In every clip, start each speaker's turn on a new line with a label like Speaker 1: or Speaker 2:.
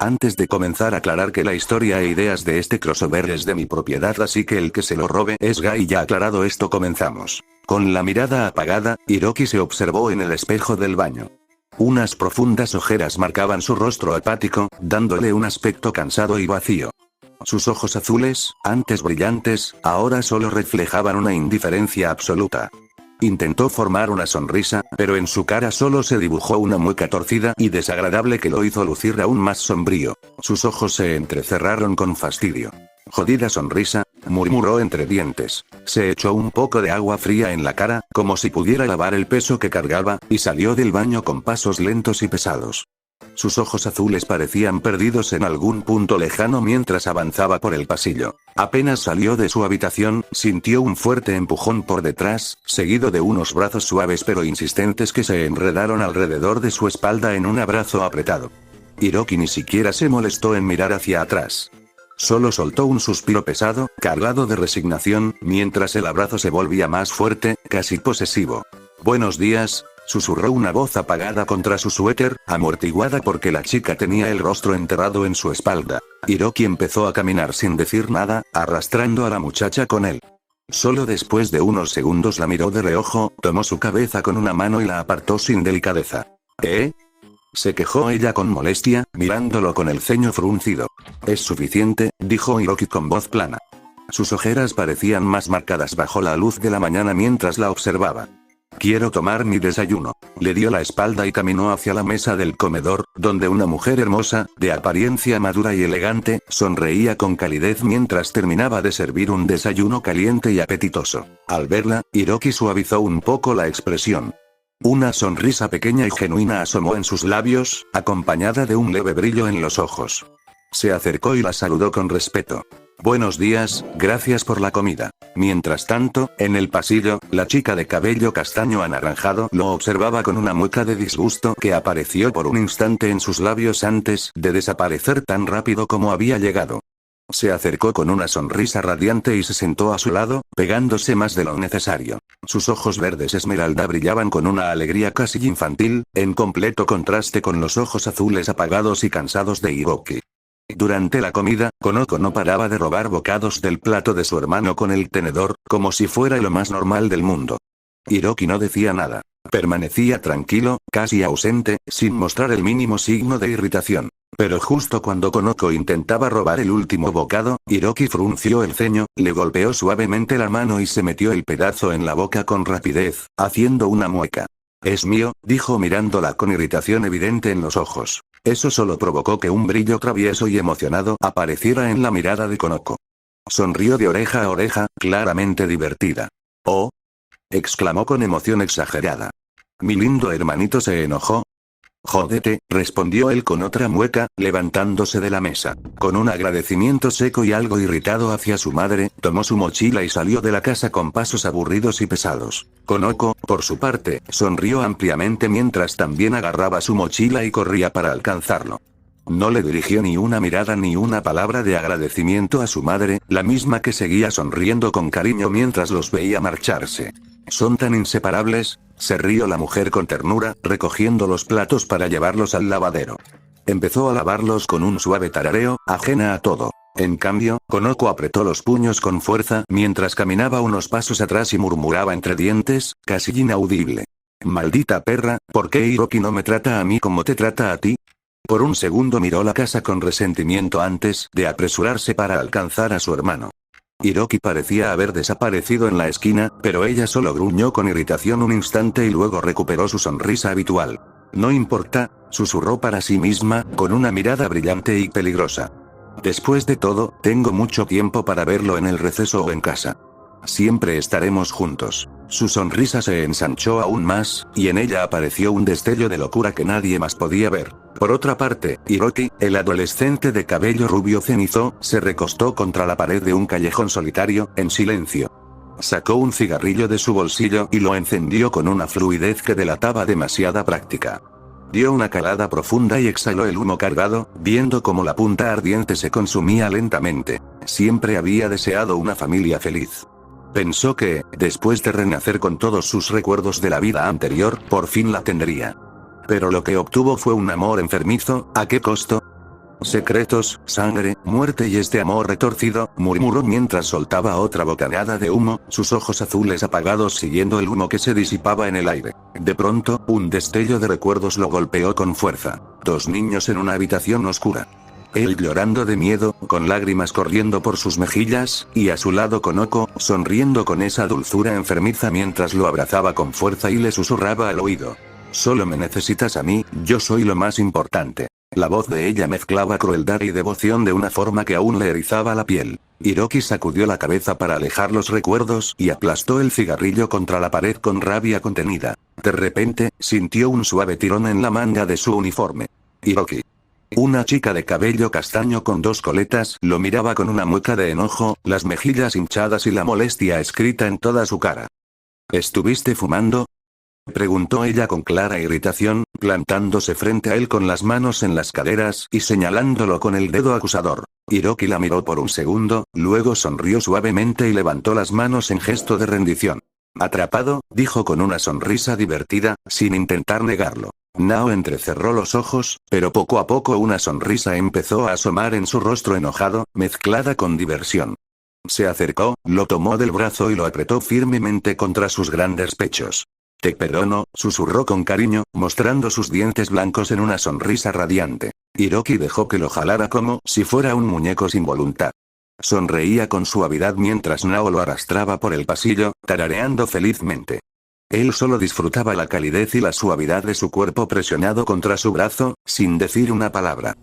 Speaker 1: Antes de comenzar, aclarar que la historia e ideas de este crossover es de mi propiedad, así que el que se lo robe es gay. Ya aclarado esto, comenzamos. Con la mirada apagada, Hiroki se observó en el espejo del baño. Unas profundas ojeras marcaban su rostro apático, dándole un aspecto cansado y vacío. Sus ojos azules, antes brillantes, ahora solo reflejaban una indiferencia absoluta. Intentó formar una sonrisa, pero en su cara solo se dibujó una mueca torcida y desagradable que lo hizo lucir aún más sombrío. Sus ojos se entrecerraron con fastidio. Jodida sonrisa, murmuró entre dientes. Se echó un poco de agua fría en la cara, como si pudiera lavar el peso que cargaba, y salió del baño con pasos lentos y pesados. Sus ojos azules parecían perdidos en algún punto lejano mientras avanzaba por el pasillo. Apenas salió de su habitación, sintió un fuerte empujón por detrás, seguido de unos brazos suaves pero insistentes que se enredaron alrededor de su espalda en un abrazo apretado. Hiroki ni siquiera se molestó en mirar hacia atrás. Solo soltó un suspiro pesado, cargado de resignación, mientras el abrazo se volvía más fuerte, casi posesivo. «Buenos días», susurró una voz apagada contra su suéter, amortiguada porque la chica tenía el rostro enterrado en su espalda. Hiroki empezó a caminar sin decir nada, arrastrando a la muchacha con él. Solo después de unos segundos la miró de reojo, tomó su cabeza con una mano y la apartó sin delicadeza. «¿Eh?», se quejó ella con molestia, mirándolo con el ceño fruncido. «Es suficiente», dijo Hiroki con voz plana. Sus ojeras parecían más marcadas bajo la luz de la mañana mientras la observaba. «Quiero tomar mi desayuno». Le dio la espalda y caminó hacia la mesa del comedor, donde una mujer hermosa, de apariencia madura y elegante, sonreía con calidez mientras terminaba de servir un desayuno caliente y apetitoso. Al verla, Hiroki suavizó un poco la expresión. Una sonrisa pequeña y genuina asomó en sus labios, acompañada de un leve brillo en los ojos. Se acercó y la saludó con respeto. «Buenos días, gracias por la comida». Mientras tanto, en el pasillo, la chica de cabello castaño anaranjado lo observaba con una mueca de disgusto que apareció por un instante en sus labios antes de desaparecer tan rápido como había llegado. Se acercó con una sonrisa radiante y se sentó a su lado, pegándose más de lo necesario. Sus ojos verdes esmeralda brillaban con una alegría casi infantil, en completo contraste con los ojos azules apagados y cansados de Hiroki. Durante la comida, Konoko no paraba de robar bocados del plato de su hermano con el tenedor, como si fuera lo más normal del mundo. Hiroki no decía nada. Permanecía tranquilo, casi ausente, sin mostrar el mínimo signo de irritación. Pero justo cuando Konoko intentaba robar el último bocado, Hiroki frunció el ceño, le golpeó suavemente la mano y se metió el pedazo en la boca con rapidez, haciendo una mueca. «Es mío», dijo mirándola con irritación evidente en los ojos. Eso solo provocó que un brillo travieso y emocionado apareciera en la mirada de Konoko. Sonrió de oreja a oreja, claramente divertida. «Oh», exclamó con emoción exagerada. «¿Mi lindo hermanito se enojó?» «Jódete», respondió él con otra mueca, levantándose de la mesa. Con un agradecimiento seco y algo irritado hacia su madre, tomó su mochila y salió de la casa con pasos aburridos y pesados. Konoko, por su parte, sonrió ampliamente mientras también agarraba su mochila y corría para alcanzarlo. No le dirigió ni una mirada ni una palabra de agradecimiento a su madre, la misma que seguía sonriendo con cariño mientras los veía marcharse. «¿Son tan inseparables?», se rió la mujer con ternura, recogiendo los platos para llevarlos al lavadero. Empezó a lavarlos con un suave tarareo, ajena a todo. En cambio, Konoko apretó los puños con fuerza mientras caminaba unos pasos atrás y murmuraba entre dientes, casi inaudible. «Maldita perra, ¿por qué Hiroki no me trata a mí como te trata a ti?». Por un segundo miró la casa con resentimiento antes de apresurarse para alcanzar a su hermano. Hiroki parecía haber desaparecido en la esquina, pero ella solo gruñó con irritación un instante y luego recuperó su sonrisa habitual. «No importa», susurró para sí misma, con una mirada brillante y peligrosa. «Después de todo, tengo mucho tiempo para verlo en el receso o en casa. Siempre estaremos juntos». Su sonrisa se ensanchó aún más, y en ella apareció un destello de locura que nadie más podía ver. Por otra parte, Hiroki, el adolescente de cabello rubio cenizo, se recostó contra la pared de un callejón solitario, en silencio. Sacó un cigarrillo de su bolsillo y lo encendió con una fluidez que delataba demasiada práctica. Dio una calada profunda y exhaló el humo cargado, viendo cómo la punta ardiente se consumía lentamente. Siempre había deseado una familia feliz. Pensó que, después de renacer con todos sus recuerdos de la vida anterior, por fin la tendría. Pero lo que obtuvo fue un amor enfermizo. ¿A qué costo? Secretos, sangre, muerte y este amor retorcido, murmuró mientras soltaba otra bocanada de humo, sus ojos azules apagados siguiendo el humo que se disipaba en el aire. De pronto, un destello de recuerdos lo golpeó con fuerza. Dos niños en una habitación oscura. Él llorando de miedo, con lágrimas corriendo por sus mejillas, y a su lado Konoko, sonriendo con esa dulzura enfermiza mientras lo abrazaba con fuerza y le susurraba al oído. Solo me necesitas a mí, yo soy lo más importante. La voz de ella mezclaba crueldad y devoción de una forma que aún le erizaba la piel. Hiroki sacudió la cabeza para alejar los recuerdos y aplastó el cigarrillo contra la pared con rabia contenida. De repente, sintió un suave tirón en la manga de su uniforme. Hiroki. Una chica de cabello castaño con dos coletas lo miraba con una mueca de enojo, las mejillas hinchadas y la molestia escrita en toda su cara. ¿Estuviste fumando?, preguntó ella con clara irritación, plantándose frente a él con las manos en las caderas y señalándolo con el dedo acusador. Hiroki la miró por un segundo, luego sonrió suavemente y levantó las manos en gesto de rendición. Atrapado, dijo con una sonrisa divertida, sin intentar negarlo. Nao entrecerró los ojos, pero poco a poco una sonrisa empezó a asomar en su rostro enojado, mezclada con diversión. Se acercó, lo tomó del brazo y lo apretó firmemente contra sus grandes pechos. Te perdono, susurró con cariño, mostrando sus dientes blancos en una sonrisa radiante. Hiroki dejó que lo jalara como si fuera un muñeco sin voluntad. Sonreía con suavidad mientras Nao lo arrastraba por el pasillo, tarareando felizmente. Él solo disfrutaba la calidez y la suavidad de su cuerpo presionado contra su brazo, sin decir una palabra.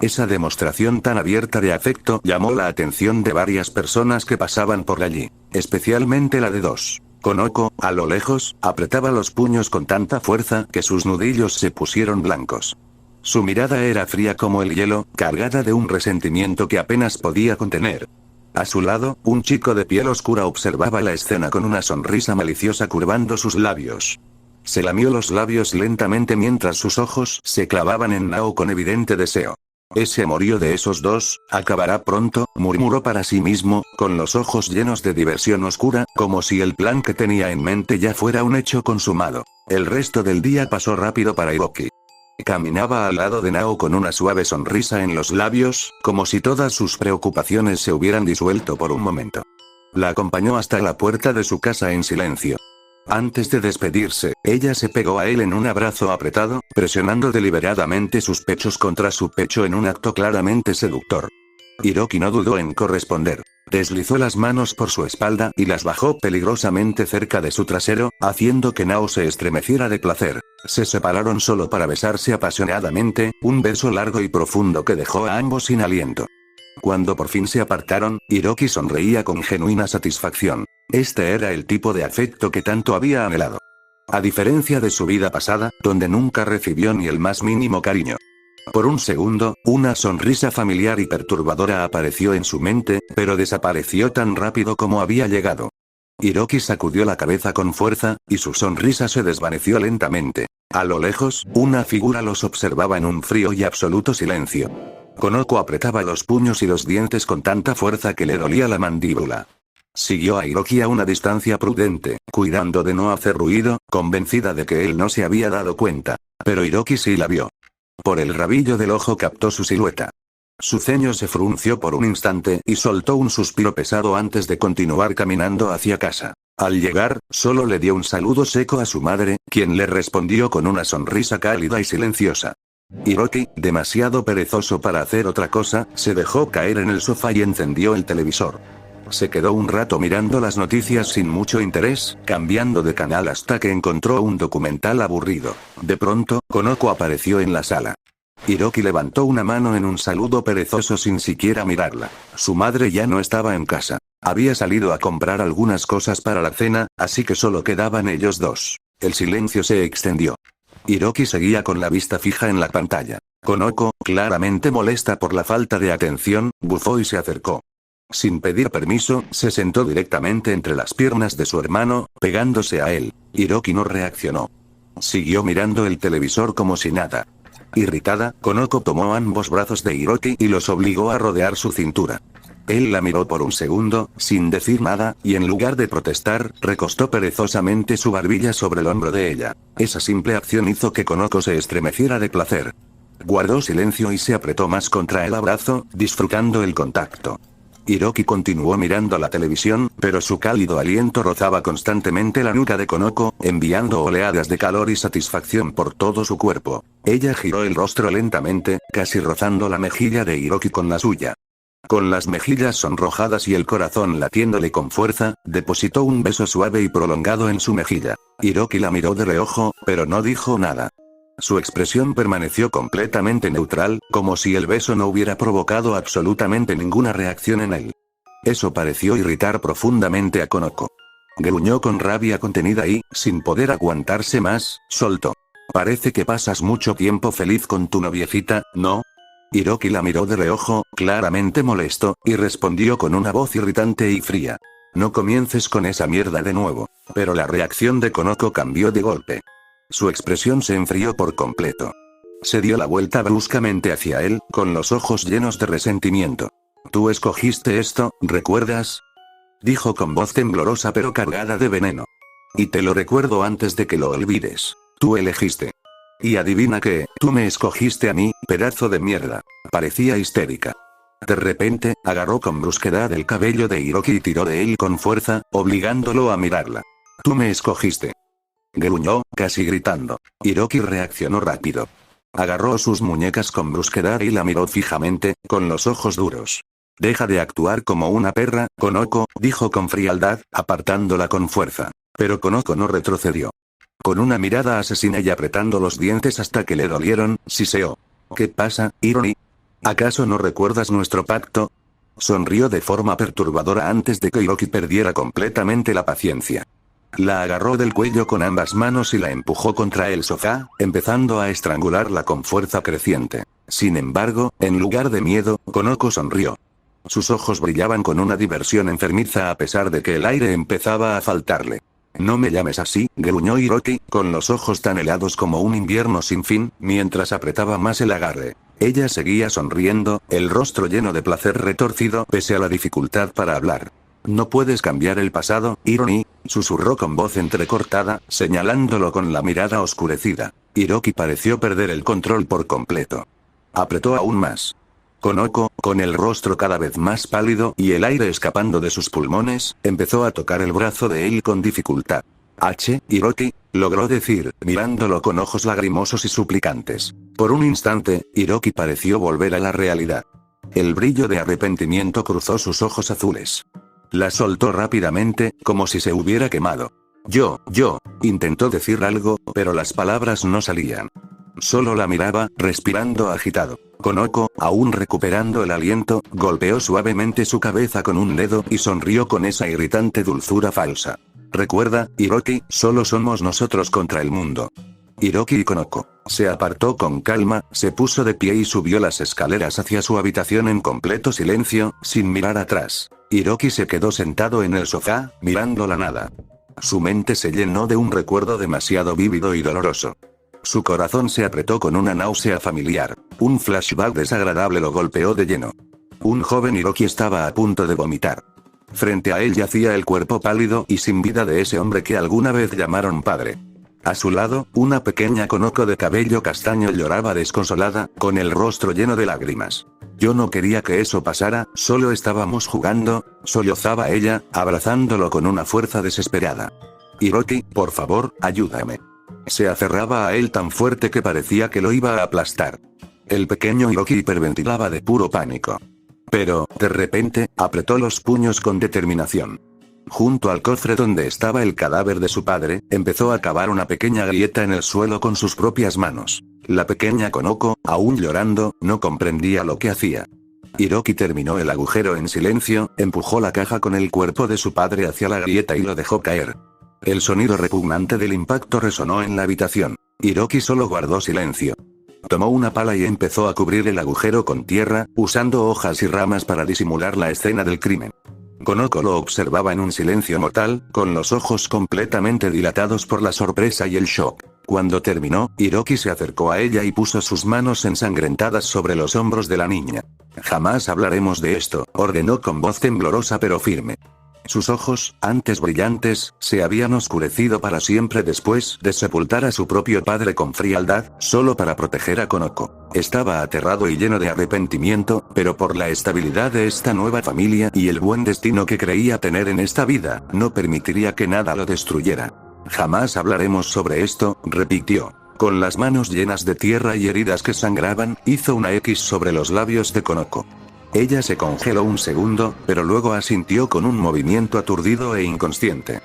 Speaker 1: Esa demostración tan abierta de afecto llamó la atención de varias personas que pasaban por allí, especialmente la de dos. Konoko, a lo lejos, apretaba los puños con tanta fuerza que sus nudillos se pusieron blancos. Su mirada era fría como el hielo, cargada de un resentimiento que apenas podía contener. A su lado, un chico de piel oscura observaba la escena con una sonrisa maliciosa curvando sus labios. Se lamió los labios lentamente mientras sus ojos se clavaban en Nao con evidente deseo. Ese amorío de esos dos, acabará pronto, murmuró para sí mismo, con los ojos llenos de diversión oscura, como si el plan que tenía en mente ya fuera un hecho consumado. El resto del día pasó rápido para Hiroki. Caminaba al lado de Nao con una suave sonrisa en los labios, como si todas sus preocupaciones se hubieran disuelto por un momento. La acompañó hasta la puerta de su casa en silencio. Antes de despedirse, ella se pegó a él en un abrazo apretado, presionando deliberadamente sus pechos contra su pecho en un acto claramente seductor. Hiroki no dudó en corresponder. Deslizó las manos por su espalda y las bajó peligrosamente cerca de su trasero, haciendo que Nao se estremeciera de placer. Se separaron solo para besarse apasionadamente, un beso largo y profundo que dejó a ambos sin aliento. Cuando por fin se apartaron, Hiroki sonreía con genuina satisfacción. Este era el tipo de afecto que tanto había anhelado. A diferencia de su vida pasada, donde nunca recibió ni el más mínimo cariño. Por un segundo, una sonrisa familiar y perturbadora apareció en su mente, pero desapareció tan rápido como había llegado. Hiroki sacudió la cabeza con fuerza, y su sonrisa se desvaneció lentamente. A lo lejos, una figura los observaba en un frío y absoluto silencio. Konoko apretaba los puños y los dientes con tanta fuerza que le dolía la mandíbula. Siguió a Hiroki a una distancia prudente, cuidando de no hacer ruido, convencida de que él no se había dado cuenta. Pero Hiroki sí la vio. Por el rabillo del ojo captó su silueta. Su ceño se frunció por un instante y soltó un suspiro pesado antes de continuar caminando hacia casa. Al llegar, solo le dio un saludo seco a su madre, quien le respondió con una sonrisa cálida y silenciosa. Hiroki, demasiado perezoso para hacer otra cosa, se dejó caer en el sofá y encendió el televisor. Se quedó un rato mirando las noticias sin mucho interés, cambiando de canal hasta que encontró un documental aburrido. De pronto, Konoko apareció en la sala. Hiroki levantó una mano en un saludo perezoso sin siquiera mirarla. Su madre ya no estaba en casa. Había salido a comprar algunas cosas para la cena, así que solo quedaban ellos dos. El silencio se extendió. Hiroki seguía con la vista fija en la pantalla. Konoko, claramente molesta por la falta de atención, bufó y se acercó. Sin pedir permiso, se sentó directamente entre las piernas de su hermano, pegándose a él. Hiroki no reaccionó. Siguió mirando el televisor como si nada. Irritada, Konoko tomó ambos brazos de Hiroki y los obligó a rodear su cintura. Él la miró por un segundo, sin decir nada, y en lugar de protestar, recostó perezosamente su barbilla sobre el hombro de ella. Esa simple acción hizo que Konoko se estremeciera de placer. guardó silencio y se apretó más contra el abrazo, disfrutando el contacto. Hiroki continuó mirando la televisión, pero su cálido aliento rozaba constantemente la nuca de Konoko, enviando oleadas de calor y satisfacción por todo su cuerpo. Ella giró el rostro lentamente, casi rozando la mejilla de Hiroki con la suya. Con las mejillas sonrojadas y el corazón latiéndole con fuerza, depositó un beso suave y prolongado en su mejilla. Hiroki la miró de reojo, pero no dijo nada. Su expresión permaneció completamente neutral, como si el beso no hubiera provocado absolutamente ninguna reacción en él. Eso pareció irritar profundamente a Konoko. Gruñó con rabia contenida y, sin poder aguantarse más, soltó. Parece que pasas mucho tiempo feliz con tu noviecita, ¿no? Hiroki la miró de reojo, claramente molesto, y respondió con una voz irritante y fría. No comiences con esa mierda de nuevo. Pero la reacción de Konoko cambió de golpe. Su expresión se enfrió por completo. Se dio la vuelta bruscamente hacia él, con los ojos llenos de resentimiento. Tú escogiste esto, ¿recuerdas? Dijo con voz temblorosa pero cargada de veneno. Y te lo recuerdo antes de que lo olvides. Tú elegiste. Y adivina qué, tú me escogiste a mí, pedazo de mierda. Parecía histérica. De repente, agarró con brusquedad el cabello de Hiroki y tiró de él con fuerza, obligándolo a mirarla. Tú me escogiste. Gruñó, casi gritando. Hiroki reaccionó rápido. Agarró sus muñecas con brusquedad y la miró fijamente, con los ojos duros. Deja de actuar como una perra, Konoko, dijo con frialdad, apartándola con fuerza. Pero Konoko no retrocedió. Con una mirada asesina y apretando los dientes hasta que le dolieron, siseó. ¿Qué pasa, Ironi? ¿Acaso no recuerdas nuestro pacto? Sonrió de forma perturbadora antes de que Hiroki perdiera completamente la paciencia. La agarró del cuello con ambas manos y la empujó contra el sofá, empezando a estrangularla con fuerza creciente. Sin embargo, en lugar de miedo, Konoko sonrió. Sus ojos brillaban con una diversión enfermiza a pesar de que el aire empezaba a faltarle. No me llames así, gruñó Hiroki, con los ojos tan helados como un invierno sin fin, mientras apretaba más el agarre. Ella seguía sonriendo, el rostro lleno de placer retorcido pese a la dificultad para hablar. No puedes cambiar el pasado, Ironi, susurró con voz entrecortada, señalándolo con la mirada oscurecida. Hiroki pareció perder el control por completo. Apretó aún más. Konoko, con el rostro cada vez más pálido y el aire escapando de sus pulmones, empezó a tocar el brazo de él con dificultad. Hiroki, logró decir, mirándolo con ojos lagrimosos y suplicantes. Por un instante, Hiroki pareció volver a la realidad. El brillo de arrepentimiento cruzó sus ojos azules. La soltó rápidamente, como si se hubiera quemado. Intentó decir algo, pero las palabras no salían. Solo la miraba, respirando agitado. Konoko, aún recuperando el aliento, golpeó suavemente su cabeza con un dedo y sonrió con esa irritante dulzura falsa. Recuerda, Hiroki, solo somos nosotros contra el mundo. Hiroki y Konoko se apartó con calma, se puso de pie y subió las escaleras hacia su habitación en completo silencio, sin mirar atrás. Hiroki se quedó sentado en el sofá, mirando la nada. Su mente se llenó de un recuerdo demasiado vívido y doloroso. Su corazón se apretó con una náusea familiar. Un flashback desagradable lo golpeó de lleno. Un joven Hiroki estaba a punto de vomitar. Frente a él yacía el cuerpo pálido y sin vida de ese hombre que alguna vez llamaron padre. A su lado, una pequeña Konoko de cabello castaño lloraba desconsolada, con el rostro lleno de lágrimas. Yo no quería que eso pasara, solo estábamos jugando, sollozaba ella, abrazándolo con una fuerza desesperada. Hiroki, por favor, ayúdame. Se aferraba a él tan fuerte que parecía que lo iba a aplastar. El pequeño Hiroki hiperventilaba de puro pánico. Pero, de repente, apretó los puños con determinación. Junto al cofre donde estaba el cadáver de su padre, empezó a cavar una pequeña grieta en el suelo con sus propias manos. La pequeña Konoko, aún llorando, no comprendía lo que hacía. Hiroki terminó el agujero en silencio, empujó la caja con el cuerpo de su padre hacia la grieta y lo dejó caer. El sonido repugnante del impacto resonó en la habitación. Hiroki solo guardó silencio. Tomó una pala y empezó a cubrir el agujero con tierra, usando hojas y ramas para disimular la escena del crimen. Konoko lo observaba en un silencio mortal, con los ojos completamente dilatados por la sorpresa y el shock. Cuando terminó, Hiroki se acercó a ella y puso sus manos ensangrentadas sobre los hombros de la niña. Jamás hablaremos de esto, ordenó con voz temblorosa pero firme. Sus ojos, antes brillantes, se habían oscurecido para siempre después de sepultar a su propio padre con frialdad, solo para proteger a Konoko. Estaba aterrado y lleno de arrepentimiento, pero por la estabilidad de esta nueva familia y el buen destino que creía tener en esta vida, no permitiría que nada lo destruyera. Jamás hablaremos sobre esto, repitió. Con las manos llenas de tierra y heridas que sangraban, hizo una X sobre los labios de Konoko. Ella se congeló un segundo, pero luego asintió con un movimiento aturdido e inconsciente.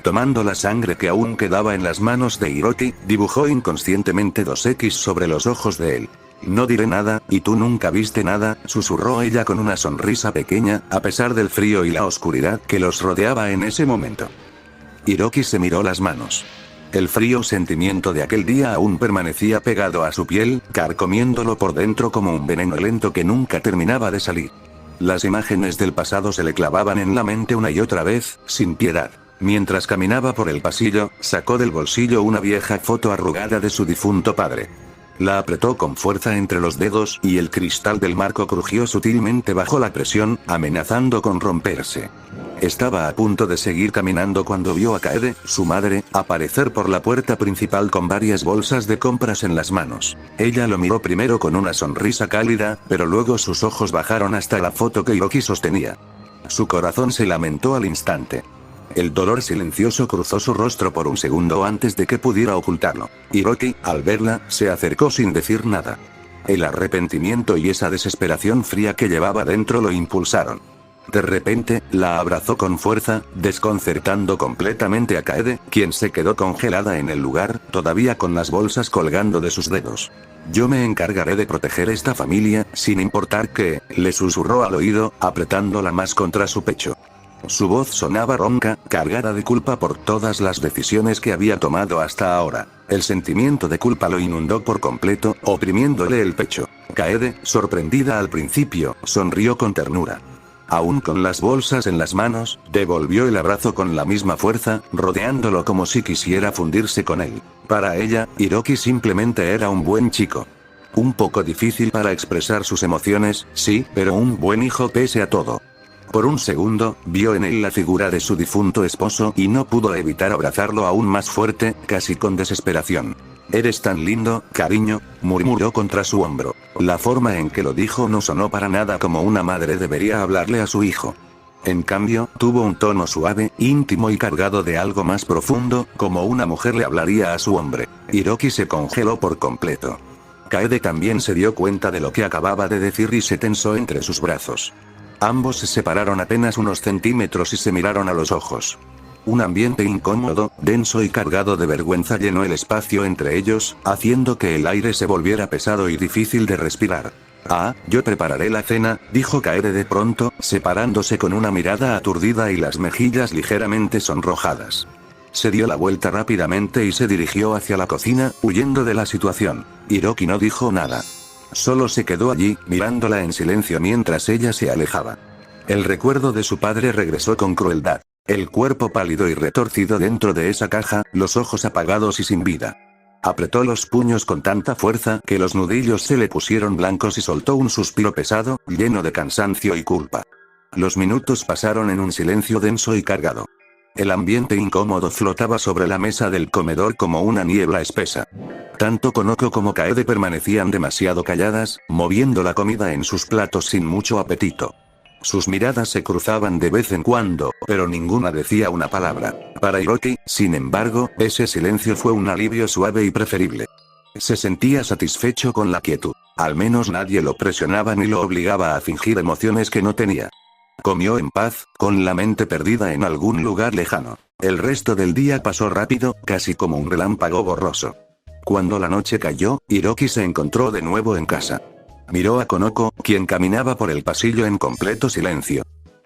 Speaker 1: Tomando la sangre que aún quedaba en las manos de Hiroki, dibujó inconscientemente dos X sobre los ojos de él. No diré nada, y tú nunca viste nada, susurró ella con una sonrisa pequeña, a pesar del frío y la oscuridad que los rodeaba en ese momento. Hiroki se miró las manos. El frío sentimiento de aquel día aún permanecía pegado a su piel, carcomiéndolo por dentro como un veneno lento que nunca terminaba de salir. Las imágenes del pasado se le clavaban en la mente una y otra vez, sin piedad. Mientras caminaba por el pasillo, sacó del bolsillo una vieja foto arrugada de su difunto padre. La apretó con fuerza entre los dedos y el cristal del marco crujió sutilmente bajo la presión, amenazando con romperse. Estaba a punto de seguir caminando cuando vio a Kaede, su madre, aparecer por la puerta principal con varias bolsas de compras en las manos. Ella lo miró primero con una sonrisa cálida, pero luego sus ojos bajaron hasta la foto que Hiroki sostenía. Su corazón se lamentó al instante. El dolor silencioso cruzó su rostro por un segundo antes de que pudiera ocultarlo. Hiroki, al verla, se acercó sin decir nada. El arrepentimiento y esa desesperación fría que llevaba dentro lo impulsaron. De repente, la abrazó con fuerza, desconcertando completamente a Kaede, quien se quedó congelada en el lugar, todavía con las bolsas colgando de sus dedos. Yo me encargaré de proteger esta familia, sin importar qué, le susurró al oído, apretándola más contra su pecho. Su voz sonaba ronca, cargada de culpa por todas las decisiones que había tomado hasta ahora. El sentimiento de culpa lo inundó por completo, oprimiéndole el pecho. Kaede, sorprendida al principio, sonrió con ternura. Aún con las bolsas en las manos, devolvió el abrazo con la misma fuerza, rodeándolo como si quisiera fundirse con él. Para ella, Hiroki simplemente era un buen chico. Un poco difícil para expresar sus emociones, sí, pero un buen hijo pese a todo. Por un segundo, vio en él la figura de su difunto esposo y no pudo evitar abrazarlo aún más fuerte, casi con desesperación. «Eres tan lindo, cariño», murmuró contra su hombro. La forma en que lo dijo no sonó para nada como una madre debería hablarle a su hijo. En cambio, tuvo un tono suave, íntimo y cargado de algo más profundo, como una mujer le hablaría a su hombre. Hiroki se congeló por completo. Kaede también se dio cuenta de lo que acababa de decir y se tensó entre sus brazos. Ambos se separaron apenas unos centímetros y se miraron a los ojos. Un ambiente incómodo, denso y cargado de vergüenza llenó el espacio entre ellos, haciendo que el aire se volviera pesado y difícil de respirar. «Ah, yo prepararé la cena», dijo Kaede de pronto, separándose con una mirada aturdida y las mejillas ligeramente sonrojadas. Se dio la vuelta rápidamente y se dirigió hacia la cocina, huyendo de la situación. Hiroki no dijo nada. Solo se quedó allí, mirándola en silencio mientras ella se alejaba. El recuerdo de su padre regresó con crueldad. El cuerpo pálido y retorcido dentro de esa caja, los ojos apagados y sin vida. Apretó los puños con tanta fuerza que los nudillos se le pusieron blancos y soltó un suspiro pesado, lleno de cansancio y culpa. Los minutos pasaron en un silencio denso y cargado. El ambiente incómodo flotaba sobre la mesa del comedor como una niebla espesa. Tanto Konoko como Kaede permanecían demasiado calladas, moviendo la comida en sus platos sin mucho apetito. Sus miradas se cruzaban de vez en cuando, pero ninguna decía una palabra. Para Hiroki, sin embargo, ese silencio fue un alivio suave y preferible. Se sentía satisfecho con la quietud. Al menos nadie lo presionaba ni lo obligaba a fingir emociones que no tenía. Comió en paz, con la mente perdida en algún lugar lejano. El resto del día pasó rápido, casi como un relámpago borroso. Cuando la noche cayó, Hiroki se encontró de nuevo en casa. Miró a Konoko, quien caminaba por el pasillo en completo silencio.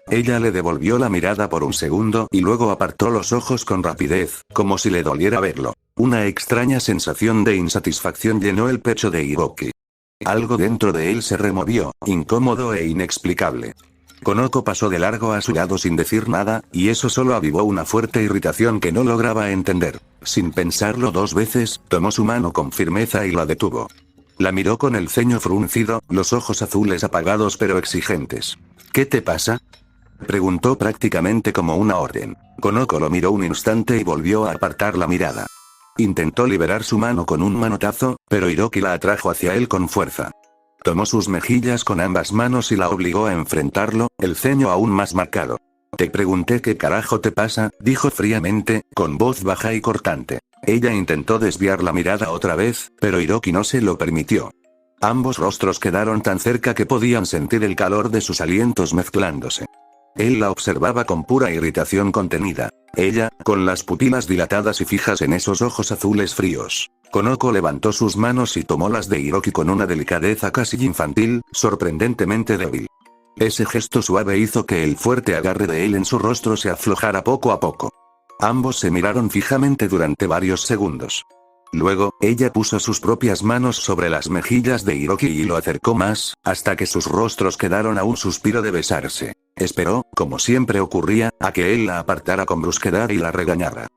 Speaker 1: Ella le devolvió la mirada por un segundo y luego apartó los ojos con rapidez, como si le doliera verlo. Una extraña sensación de insatisfacción llenó el pecho de Hiroki. Algo dentro de él se removió, incómodo e inexplicable. Konoko pasó de largo a su lado sin decir nada, y eso solo avivó una fuerte irritación que no lograba entender. Sin pensarlo dos veces, tomó su mano con firmeza y la detuvo. La miró con el ceño fruncido, los ojos azules apagados pero exigentes. «¿Qué te pasa?», Preguntó prácticamente como una orden. Konoko lo miró un instante y volvió a apartar la mirada. Intentó liberar su mano con un manotazo, pero Hiroki la atrajo hacia él con fuerza. Tomó sus mejillas con ambas manos y la obligó a enfrentarlo, el ceño aún más marcado. Te pregunté qué carajo te pasa, dijo fríamente, con voz baja y cortante. Ella intentó desviar la mirada otra vez, pero Hiroki no se lo permitió. Ambos rostros quedaron tan cerca que podían sentir el calor de sus alientos mezclándose. Él la observaba con pura irritación contenida. Ella, con las pupilas dilatadas y fijas en esos ojos azules fríos. Konoko levantó sus manos y tomó las de Hiroki con una delicadeza casi infantil, sorprendentemente débil. Ese gesto suave hizo que el fuerte agarre de él en su rostro se aflojara poco a poco. Ambos se miraron fijamente durante varios segundos. Luego, ella puso sus propias manos sobre las mejillas de Hiroki y lo acercó más, hasta que sus rostros quedaron a un suspiro de besarse. Esperó, como siempre ocurría, a que él la apartara con brusquedad y la regañara.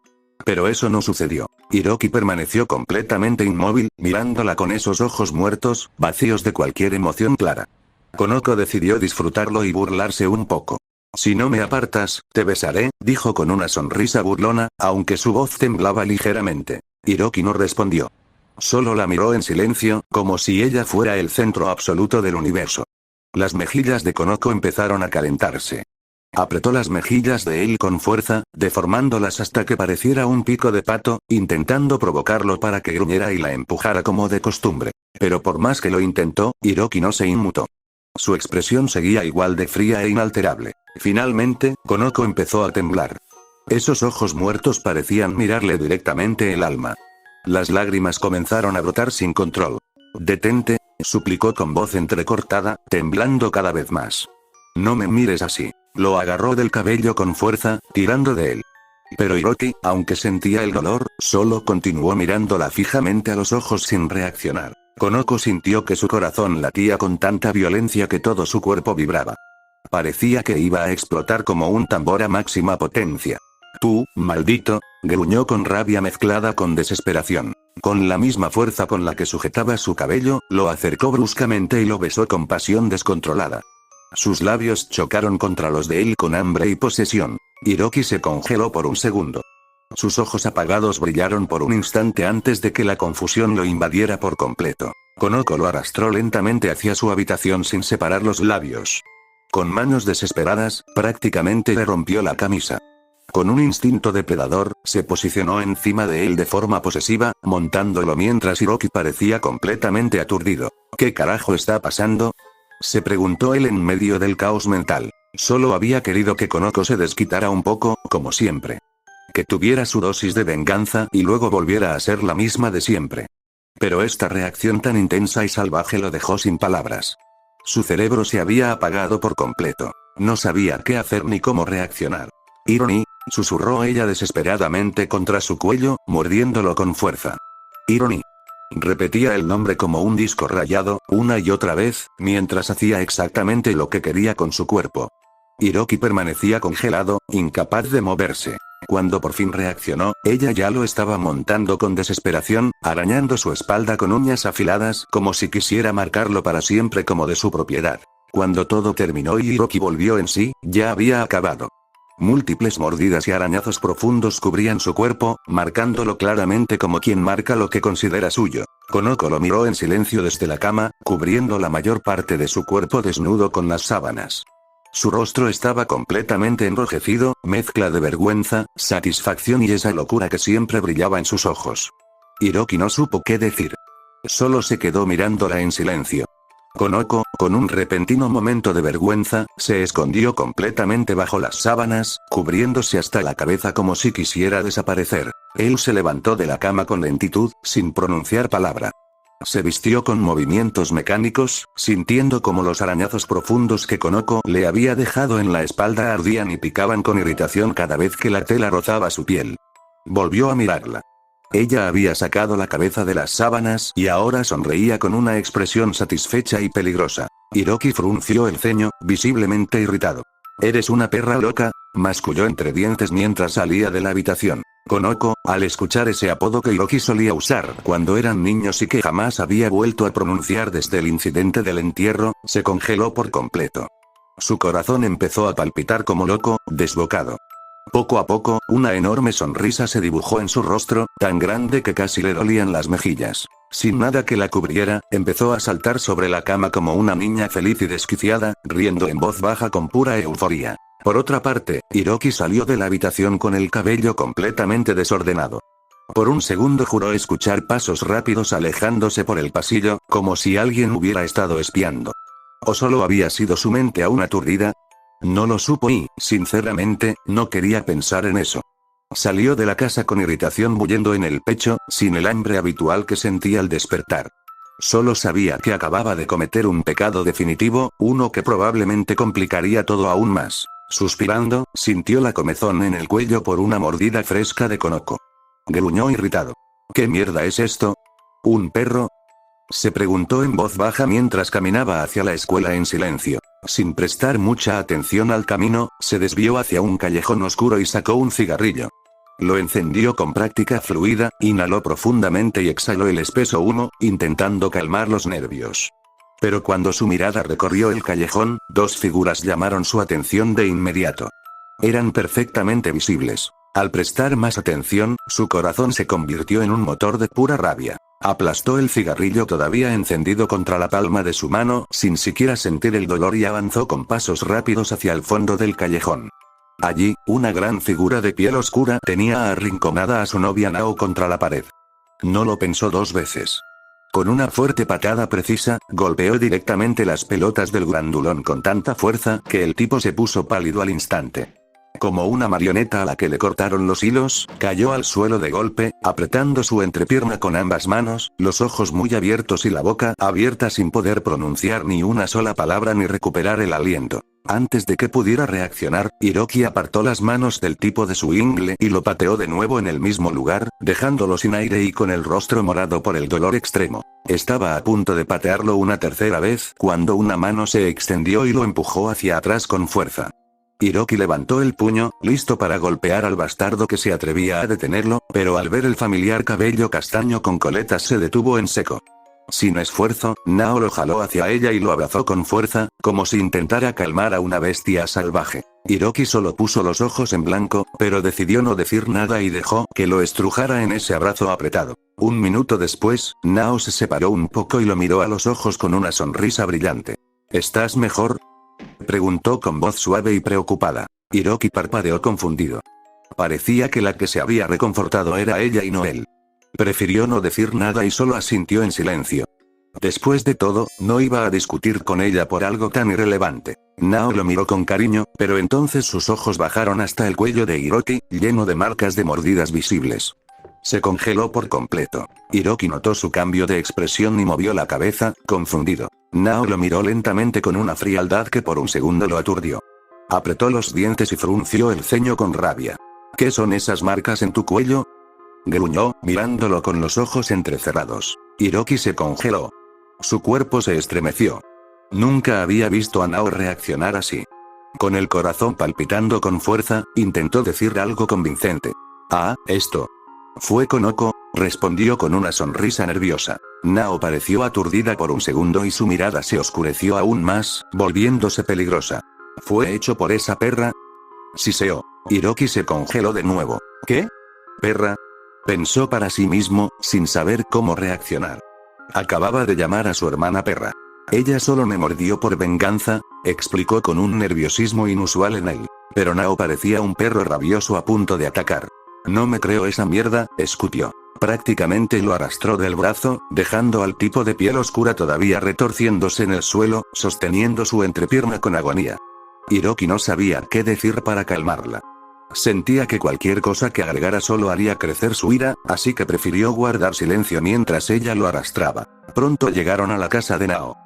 Speaker 1: Pero eso no sucedió. Hiroki permaneció completamente inmóvil, mirándola con esos ojos muertos, vacíos de cualquier emoción clara. Konoko decidió disfrutarlo y burlarse un poco. Si no me apartas, te besaré, dijo con una sonrisa burlona, aunque su voz temblaba ligeramente. Hiroki no respondió. Solo la miró en silencio, como si ella fuera el centro absoluto del universo. Las mejillas de Konoko empezaron a calentarse. Apretó las mejillas de él con fuerza, deformándolas hasta que pareciera un pico de pato, intentando provocarlo para que gruñera y la empujara como de costumbre. Pero por más que lo intentó, Hiroki no se inmutó. Su expresión seguía igual de fría e inalterable. Finalmente, Konoko empezó a temblar. Esos ojos muertos parecían mirarle directamente el alma. Las lágrimas comenzaron a brotar sin control. «Detente», suplicó con voz entrecortada, temblando cada vez más. «No me mires así». Lo agarró del cabello con fuerza, tirando de él. Pero Hiroki, aunque sentía el dolor, solo continuó mirándola fijamente a los ojos sin reaccionar. Konoko sintió que su corazón latía con tanta violencia que todo su cuerpo vibraba. Parecía que iba a explotar como un tambor a máxima potencia. «Tú, maldito», gruñó con rabia mezclada con desesperación. Con la misma fuerza con la que sujetaba su cabello, lo acercó bruscamente y lo besó con pasión descontrolada. Sus labios chocaron contra los de él con hambre y posesión. Hiroki se congeló por un segundo. Sus ojos apagados brillaron por un instante antes de que la confusión lo invadiera por completo. Konoko lo arrastró lentamente hacia su habitación sin separar los labios. Con manos desesperadas, prácticamente le rompió la camisa. Con un instinto depredador, se posicionó encima de él de forma posesiva, montándolo mientras Hiroki parecía completamente aturdido. ¿Qué carajo está pasando?, se preguntó él en medio del caos mental. Solo había querido que Konoko se desquitara un poco, como siempre. Que tuviera su dosis de venganza y luego volviera a ser la misma de siempre. Pero esta reacción tan intensa y salvaje lo dejó sin palabras. Su cerebro se había apagado por completo. No sabía qué hacer ni cómo reaccionar. «Ironi», susurró ella desesperadamente contra su cuello, mordiéndolo con fuerza. «Ironi». Repetía el nombre como un disco rayado, una y otra vez, mientras hacía exactamente lo que quería con su cuerpo. Hiroki permanecía congelado, incapaz de moverse. Cuando por fin reaccionó, ella ya lo estaba montando con desesperación, arañando su espalda con uñas afiladas como si quisiera marcarlo para siempre como de su propiedad. Cuando todo terminó y Hiroki volvió en sí, ya había acabado. Múltiples mordidas y arañazos profundos cubrían su cuerpo, marcándolo claramente como quien marca lo que considera suyo. Konoko lo miró en silencio desde la cama, cubriendo la mayor parte de su cuerpo desnudo con las sábanas. Su rostro estaba completamente enrojecido, mezcla de vergüenza, satisfacción y esa locura que siempre brillaba en sus ojos. Hiroki no supo qué decir. Solo se quedó mirándola en silencio. Konoko, con un repentino momento de vergüenza, se escondió completamente bajo las sábanas, cubriéndose hasta la cabeza como si quisiera desaparecer. Él se levantó de la cama con lentitud, sin pronunciar palabra. Se vistió con movimientos mecánicos, sintiendo como los arañazos profundos que Konoko le había dejado en la espalda ardían y picaban con irritación cada vez que la tela rozaba su piel. Volvió a mirarla. Ella había sacado la cabeza de las sábanas y ahora sonreía con una expresión satisfecha y peligrosa. Hiroki frunció el ceño, visiblemente irritado. «Eres una perra loca», masculló entre dientes mientras salía de la habitación. Konoko, al escuchar ese apodo que Hiroki solía usar cuando eran niños y que jamás había vuelto a pronunciar desde el incidente del entierro, se congeló por completo. Su corazón empezó a palpitar como loco, desbocado. Poco a poco, una enorme sonrisa se dibujó en su rostro, tan grande que casi le dolían las mejillas. Sin nada que la cubriera, empezó a saltar sobre la cama como una niña feliz y desquiciada, riendo en voz baja con pura euforía. Por otra parte, Hiroki salió de la habitación con el cabello completamente desordenado. Por un segundo juró escuchar pasos rápidos alejándose por el pasillo, como si alguien hubiera estado espiando. ¿O solo había sido su mente aún aturdida? No lo supo y, sinceramente, no quería pensar en eso. Salió de la casa con irritación bullendo en el pecho, sin el hambre habitual que sentía al despertar. Solo sabía que acababa de cometer un pecado definitivo, uno que probablemente complicaría todo aún más. Suspirando, sintió la comezón en el cuello por una mordida fresca de Konoko. Gruñó irritado. ¿Qué mierda es esto? ¿Un perro? Se preguntó en voz baja mientras caminaba hacia la escuela en silencio. Sin prestar mucha atención al camino, se desvió hacia un callejón oscuro y sacó un cigarrillo. Lo encendió con práctica fluida, inhaló profundamente y exhaló el espeso humo, intentando calmar los nervios. Pero cuando su mirada recorrió el callejón, dos figuras llamaron su atención de inmediato. Eran perfectamente visibles. Al prestar más atención, su corazón se convirtió en un motor de pura rabia. Aplastó el cigarrillo todavía encendido contra la palma de su mano, sin siquiera sentir el dolor y avanzó con pasos rápidos hacia el fondo del callejón. Allí, una gran figura de piel oscura tenía arrinconada a su novia Nao contra la pared. No lo pensó dos veces. Con una fuerte patada precisa, golpeó directamente las pelotas del grandulón con tanta fuerza que el tipo se puso pálido al instante. Como una marioneta a la que le cortaron los hilos, cayó al suelo de golpe, apretando su entrepierna con ambas manos, los ojos muy abiertos y la boca abierta sin poder pronunciar ni una sola palabra ni recuperar el aliento. Antes de que pudiera reaccionar, Hiroki apartó las manos del tipo de su ingle y lo pateó de nuevo en el mismo lugar, dejándolo sin aire y con el rostro morado por el dolor extremo. Estaba a punto de patearlo una tercera vez, cuando una mano se extendió y lo empujó hacia atrás con fuerza. Hiroki levantó el puño, listo para golpear al bastardo que se atrevía a detenerlo, pero al ver el familiar cabello castaño con coletas se detuvo en seco. Sin esfuerzo, Nao lo jaló hacia ella y lo abrazó con fuerza, como si intentara calmar a una bestia salvaje. Hiroki solo puso los ojos en blanco, pero decidió no decir nada y dejó que lo estrujara en ese abrazo apretado. Un minuto después, Nao se separó un poco y lo miró a los ojos con una sonrisa brillante. ¿Estás mejor?, preguntó con voz suave y preocupada. Hiroki parpadeó confundido. Parecía que la que se había reconfortado era ella y no él. Prefirió no decir nada y solo asintió en silencio. Después de todo, no iba a discutir con ella por algo tan irrelevante. Nao lo miró con cariño, pero entonces sus ojos bajaron hasta el cuello de Hiroki, lleno de marcas de mordidas visibles. Se congeló por completo. Hiroki notó su cambio de expresión y movió la cabeza, confundido. Nao lo miró lentamente con una frialdad que por un segundo lo aturdió. Apretó los dientes y frunció el ceño con rabia. ¿Qué son esas marcas en tu cuello?, gruñó, mirándolo con los ojos entrecerrados. Hiroki se congeló. Su cuerpo se estremeció. Nunca había visto a Nao reaccionar así. Con el corazón palpitando con fuerza, intentó decir algo convincente. Ah, esto. Fue Konoko, respondió con una sonrisa nerviosa. Nao pareció aturdida por un segundo y su mirada se oscureció aún más, volviéndose peligrosa. ¿Fue hecho por esa perra? Siseó. Hiroki se congeló de nuevo. ¿Qué? ¿Perra? Pensó para sí mismo, sin saber cómo reaccionar. Acababa de llamar a su hermana perra. Ella solo me mordió por venganza, explicó con un nerviosismo inusual en él. Pero Nao parecía un perro rabioso a punto de atacar. No me creo esa mierda, escupió. Prácticamente lo arrastró del brazo, dejando al tipo de piel oscura todavía retorciéndose en el suelo, sosteniendo su entrepierna con agonía. Hiroki no sabía qué decir para calmarla. Sentía que cualquier cosa que agregara solo haría crecer su ira, así que prefirió guardar silencio mientras ella lo arrastraba. Pronto llegaron a la casa de Nao.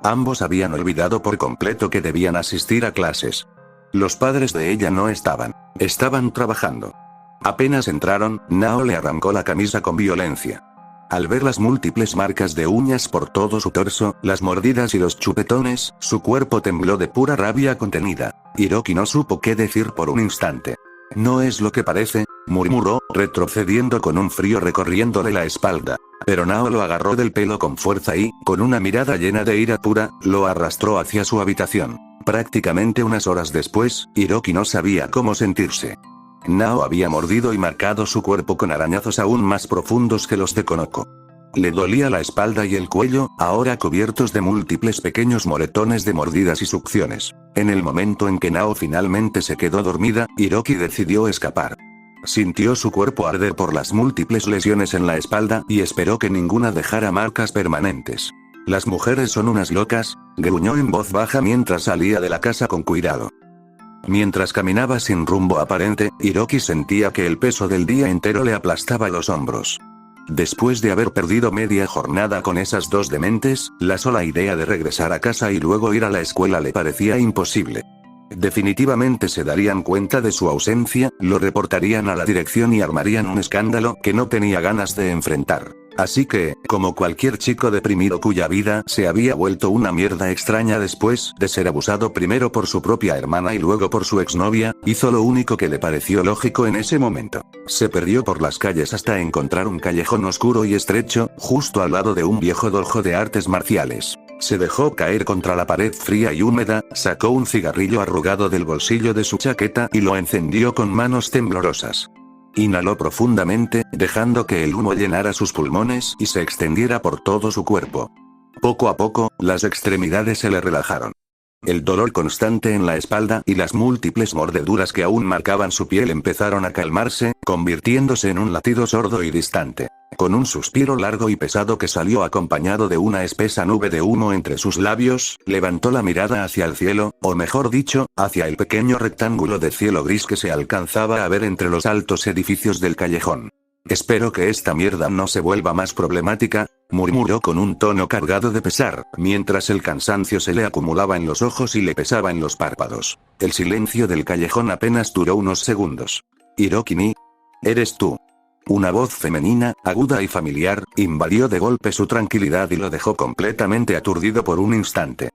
Speaker 1: Ambos habían olvidado por completo que debían asistir a clases. Los padres de ella no estaban. Estaban trabajando. Apenas entraron, Nao le arrancó la camisa con violencia. Al ver las múltiples marcas de uñas por todo su torso, las mordidas y los chupetones, su cuerpo tembló de pura rabia contenida. Hiroki no supo qué decir por un instante. No es lo que parece, murmuró, retrocediendo con un frío recorriéndole la espalda. Pero Nao lo agarró del pelo con fuerza y, con una mirada llena de ira pura, lo arrastró hacia su habitación. Prácticamente unas horas después, Hiroki no sabía cómo sentirse. Nao había mordido y marcado su cuerpo con arañazos aún más profundos que los de Konoko. Le dolía la espalda y el cuello, ahora cubiertos de múltiples pequeños moretones de mordidas y succiones. En el momento en que Nao finalmente se quedó dormida, Hiroki decidió escapar. Sintió su cuerpo arder por las múltiples lesiones en la espalda y esperó que ninguna dejara marcas permanentes. Las mujeres son unas locas, gruñó en voz baja mientras salía de la casa con cuidado. Mientras caminaba sin rumbo aparente, Hiroki sentía que el peso del día entero le aplastaba los hombros. Después de haber perdido media jornada con esas dos dementes, la sola idea de regresar a casa y luego ir a la escuela le parecía imposible. Definitivamente se darían cuenta de su ausencia, lo reportarían a la dirección y armarían un escándalo que no tenía ganas de enfrentar. Así que, como cualquier chico deprimido cuya vida se había vuelto una mierda extraña después de ser abusado primero por su propia hermana y luego por su exnovia, hizo lo único que le pareció lógico en ese momento. Se perdió por las calles hasta encontrar un callejón oscuro y estrecho, justo al lado de un viejo dojo de artes marciales. Se dejó caer contra la pared fría y húmeda, sacó un cigarrillo arrugado del bolsillo de su chaqueta y lo encendió con manos temblorosas. Inhaló profundamente, dejando que el humo llenara sus pulmones y se extendiera por todo su cuerpo. Poco a poco, las extremidades se le relajaron. El dolor constante en la espalda y las múltiples mordeduras que aún marcaban su piel empezaron a calmarse, convirtiéndose en un latido sordo y distante. Con un suspiro largo y pesado que salió acompañado de una espesa nube de humo entre sus labios, levantó la mirada hacia el cielo, o mejor dicho, hacia el pequeño rectángulo de cielo gris que se alcanzaba a ver entre los altos edificios del callejón. Espero que esta mierda no se vuelva más problemática, murmuró con un tono cargado de pesar, mientras el cansancio se le acumulaba en los ojos y le pesaba en los párpados. El silencio del callejón apenas duró unos segundos. Hiroki, ¿eres tú? Una voz femenina, aguda y familiar, invadió de golpe su tranquilidad y lo dejó completamente aturdido por un instante.